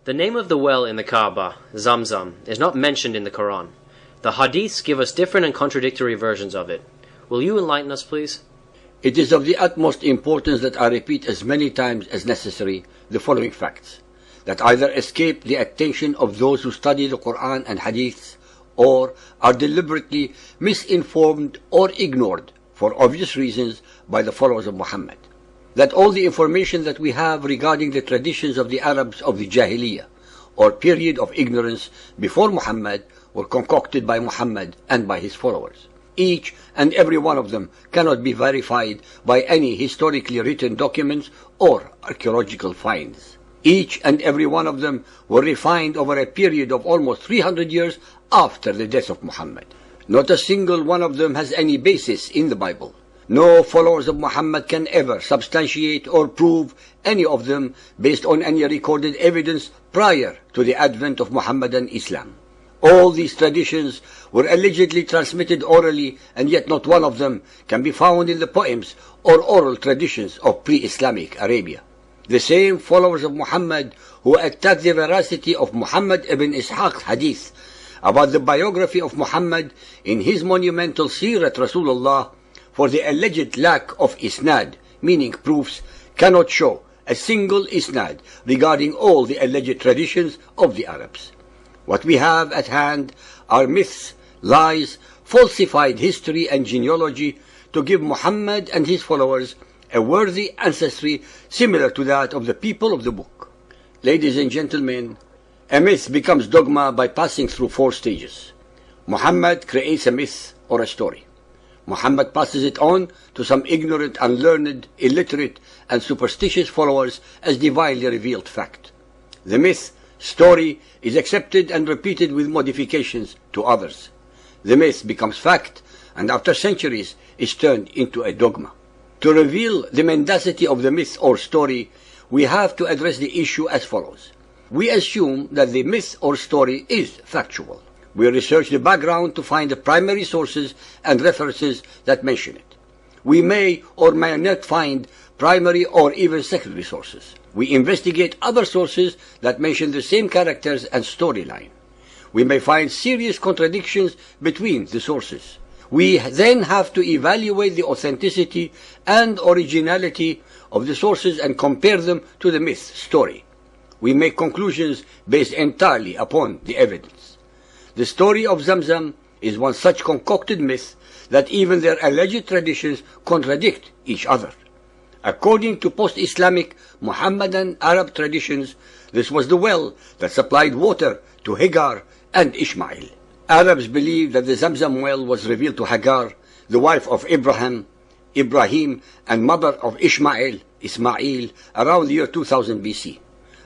The name of the well in the Kaaba, Zamzam, is not mentioned in the Quran. The hadiths give us different and contradictory versions of it. Will you enlighten us, please? It is of the utmost importance that I repeat as many times as necessary the following facts, that either escape the attention of those who study the Quran and hadiths, or are deliberately misinformed or ignored, for obvious reasons, by the followers of Muhammad. That all the information that we have regarding the traditions of the Arabs of the Jahiliyyah, or period of ignorance before Muhammad, were concocted by Muhammad and by his followers. Each and every one of them cannot be verified by any historically written documents or archaeological finds. Each and every one of them were refined over a period of almost 300 years after the death of Muhammad. Not a single one of them has any basis in the Bible. No followers of Muhammad can ever substantiate or prove any of them based on any recorded evidence prior to the advent of Muhammadan Islam. All these traditions were allegedly transmitted orally, and yet not one of them can be found in the poems or oral traditions of pre-Islamic Arabia. The same followers of Muhammad who attacked the veracity of Muhammad ibn Ishaq's hadith about the biography of Muhammad in his monumental Sirat Rasulullah for the alleged lack of isnad, meaning proofs, cannot show a single isnad regarding all the alleged traditions of the Arabs. What we have at hand are myths, lies, falsified history and genealogy to give Muhammad and his followers a worthy ancestry similar to that of the people of the book. Ladies and gentlemen, a myth becomes dogma by passing through 4 stages. Muhammad creates a myth or a story. Muhammad passes it on to some ignorant, unlearned, illiterate, and superstitious followers as divinely revealed fact. The myth, story, is accepted and repeated with modifications to others. The myth becomes fact, and after centuries is turned into a dogma. To reveal the mendacity of the myth or story, we have to address the issue as follows. We assume that the myth or story is factual. We research the background to find the primary sources and references that mention it. We may or may not find primary or even secondary sources. We investigate other sources that mention the same characters and storyline. We may find serious contradictions between the sources. We then have to evaluate the authenticity and originality of the sources and compare them to the myth story. We make conclusions based entirely upon the evidence. The story of Zamzam is one such concocted myth that even their alleged traditions contradict each other. According to post-Islamic Muhammadan Arab traditions, this was the well that supplied water to Hagar and Ishmael. Arabs believe that the Zamzam well was revealed to Hagar, the wife of Ibrahim, and mother of Ismail, around the year 2000 BC.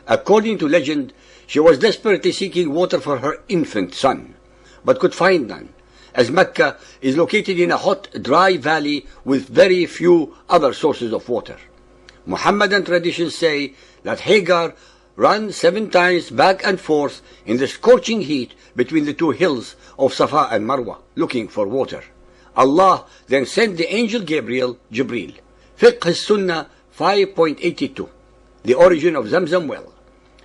According to legend, she was desperately seeking water for her infant son, but could find none, as Mecca is located in a hot, dry valley with very few other sources of water. Muhammadan traditions say that Hagar ran 7 times back and forth in the scorching heat between the 2 hills of Safa and Marwa, looking for water. Allah then sent the angel Jibril. Fiqh Sunnah 5.82, the origin of Zamzam well.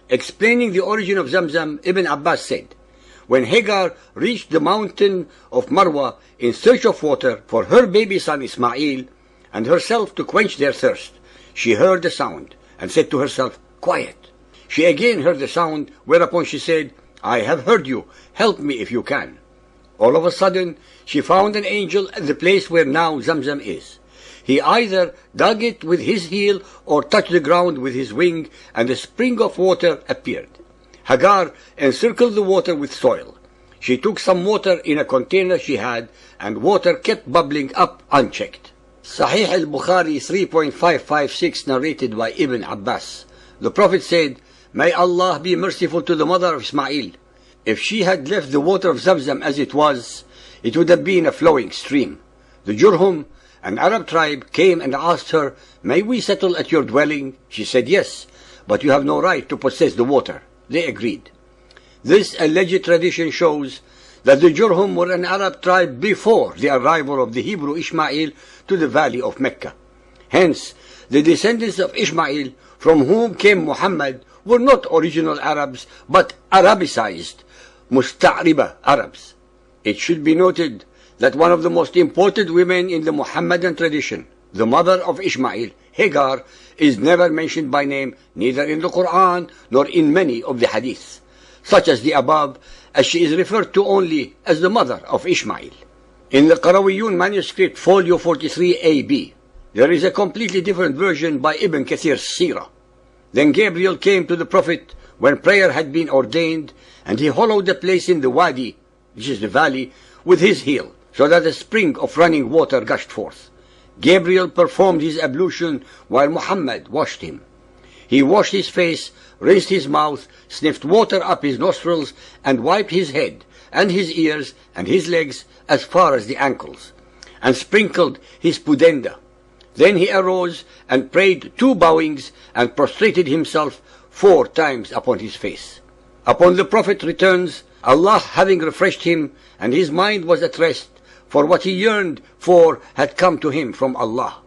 Explaining the origin of Zamzam, Ibn Abbas said, when Hagar reached the mountain of Marwa in search of water for her baby son Ismail and herself to quench their thirst, she heard the sound and said to herself, quiet. She again heard the sound, whereupon she said, I have heard you, help me if you can. All of a sudden, she found an angel at the place where now Zamzam is. He either dug it with his heel or touched the ground with his wing, and a spring of water appeared. Hagar encircled the water with soil. She took some water in a container she had, and water kept bubbling up unchecked. Sahih al-Bukhari 3.556 narrated by Ibn Abbas. The Prophet said, May Allah be merciful to the mother of Ismail. If she had left the water of Zamzam as it was, it would have been a flowing stream. The Jurhum, an Arab tribe, came and asked her, May we settle at your dwelling? She said, Yes, but you have no right to possess the water. They agreed. This alleged tradition shows that the Jurhum were an Arab tribe before the arrival of the Hebrew Ishmael to the valley of Mecca. Hence, the descendants of Ishmael, from whom came Muhammad, were not original Arabs, but Arabicized, Musta'riba Arabs. It should be noted that one of the most important women in the Muhammadan tradition, the mother of Ishmael, Hagar, is never mentioned by name neither in the Quran nor in many of the hadiths, such as the above, as she is referred to only as the mother of Ishmael. In the Qarawiyun manuscript, folio 43 AB, there is a completely different version by Ibn Kathir's Sirah. Then Gabriel came to the Prophet when prayer had been ordained, and he hollowed the place in the wadi, which is the valley, with his heel, so that a spring of running water gushed forth. Gabriel performed his ablution while Muhammad washed him. He washed his face, rinsed his mouth, sniffed water up his nostrils, and wiped his head, and his ears, and his legs as far as the ankles, and sprinkled his pudenda. Then he arose and prayed 2 bowings and prostrated himself 4 times upon his face. Upon the Prophet returns, Allah having refreshed him, and his mind was at rest, for what he yearned for had come to him from Allah.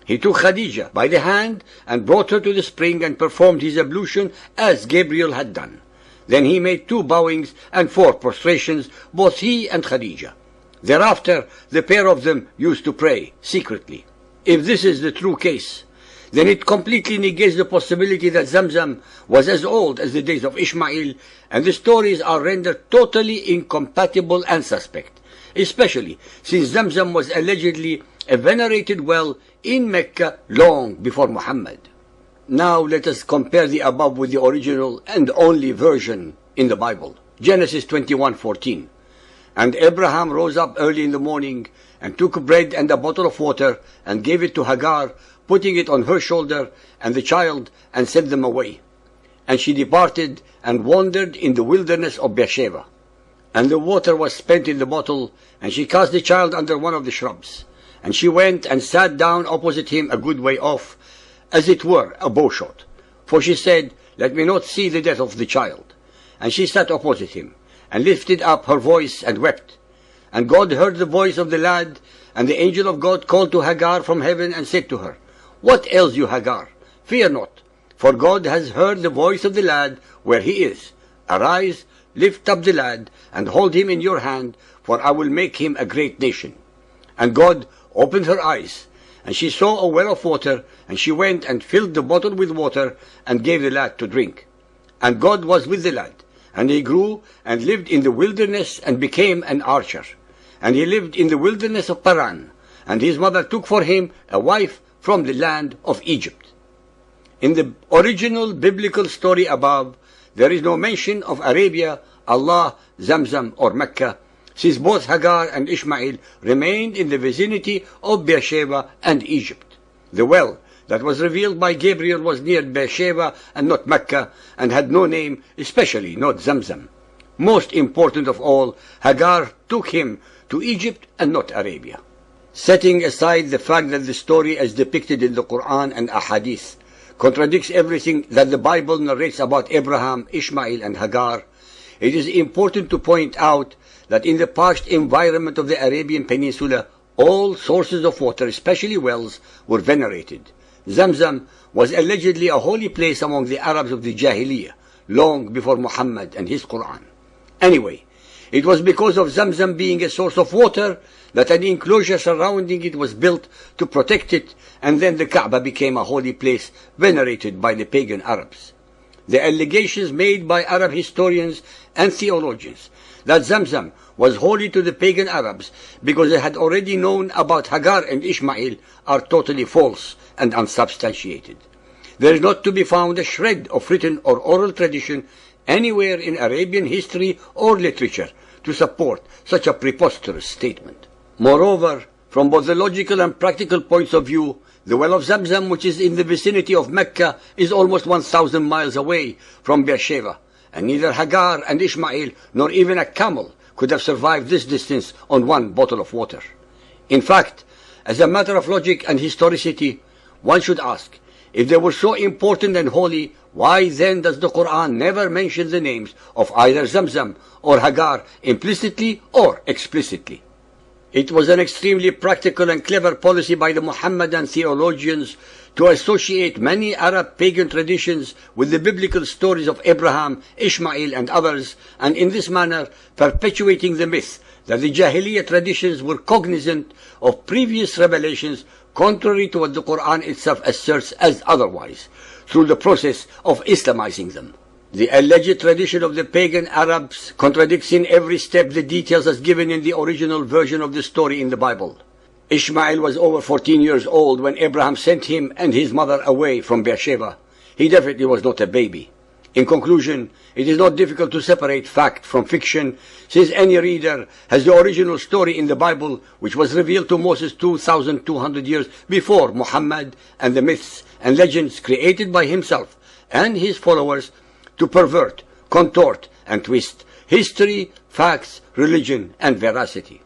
He took Khadija by the hand and brought her to the spring and performed his ablution as Gabriel had done. Then he made 2 bowings and 4 prostrations, both he and Khadija. Thereafter the pair of them used to pray secretly. If this is the true case, then it completely negates the possibility that Zamzam was as old as the days of Ishmael, and the stories are rendered totally incompatible and suspect, especially since Zamzam was allegedly a venerated well in Mecca long before Muhammad. Now let us compare the above with the original and only version in the Bible. Genesis 21:14. And Abraham rose up early in the morning and took bread and a bottle of water and gave it to Hagar, putting it on her shoulder and the child, and sent them away. And she departed and wandered in the wilderness of Beersheba. And the water was spent in the bottle, and she cast the child under one of the shrubs. And she went and sat down opposite him a good way off, as it were a bowshot. For she said, Let me not see the death of the child. And she sat opposite him, and lifted up her voice and wept. And God heard the voice of the lad, and the angel of God called to Hagar from heaven and said to her, What ails you, Hagar? Fear not, for God has heard the voice of the lad where he is. Arise, lift up the lad, and hold him in your hand, for I will make him a great nation. And God opened her eyes, and she saw a well of water, and she went and filled the bottle with water, and gave the lad to drink. And God was with the lad, and he grew and lived in the wilderness and became an archer. And he lived in the wilderness of Paran, and his mother took for him a wife from the land of Egypt. In the original biblical story above, there is no mention of Arabia, Allah, Zamzam, or Mecca, since both Hagar and Ishmael remained in the vicinity of Beersheba and Egypt. The well that was revealed by Gabriel was near Beersheba and not Mecca, and had no name, especially not Zamzam. Most important of all, Hagar took him to Egypt and not Arabia. Setting aside the fact that the story as depicted in the Quran and Ahadith contradicts everything that the Bible narrates about Abraham, Ishmael, and Hagar, it is important to point out that in the parched environment of the Arabian Peninsula, all sources of water, especially wells, were venerated. Zamzam was allegedly a holy place among the Arabs of the Jahiliyyah, long before Muhammad and his Quran. Anyway, it was because of Zamzam being a source of water that an enclosure surrounding it was built to protect it, and then the Kaaba became a holy place venerated by the pagan Arabs. The allegations made by Arab historians and theologians that Zamzam was holy to the pagan Arabs because they had already known about Hagar and Ishmael are totally false and unsubstantiated. There is not to be found a shred of written or oral tradition anywhere in Arabian history or literature to support such a preposterous statement. Moreover, from both the logical and practical points of view, the well of Zamzam, which is in the vicinity of Mecca, is almost 1,000 miles away from Beersheba, and neither Hagar and Ishmael nor even a camel could have survived this distance on one bottle of water. In fact, as a matter of logic and historicity, one should ask, if they were so important and holy, why then does the Quran never mention the names of either Zamzam or Hagar implicitly or explicitly? It was an extremely practical and clever policy by the Mohammedan theologians to associate many Arab pagan traditions with the biblical stories of Abraham, Ishmael, and others, and in this manner perpetuating the myth that the Jahiliyyah traditions were cognizant of previous revelations, contrary to what the Quran itself asserts as otherwise, through the process of Islamizing them. The alleged tradition of the pagan Arabs contradicts in every step the details as given in the original version of the story in the Bible. Ishmael was over 14 years old when Abraham sent him and his mother away from Beersheba. He definitely was not a baby. In conclusion, it is not difficult to separate fact from fiction, since any reader has the original story in the Bible, which was revealed to Moses 2,200 years before Muhammad, and the myths and legends created by himself and his followers to pervert, contort, and twist history, facts, religion, and veracity.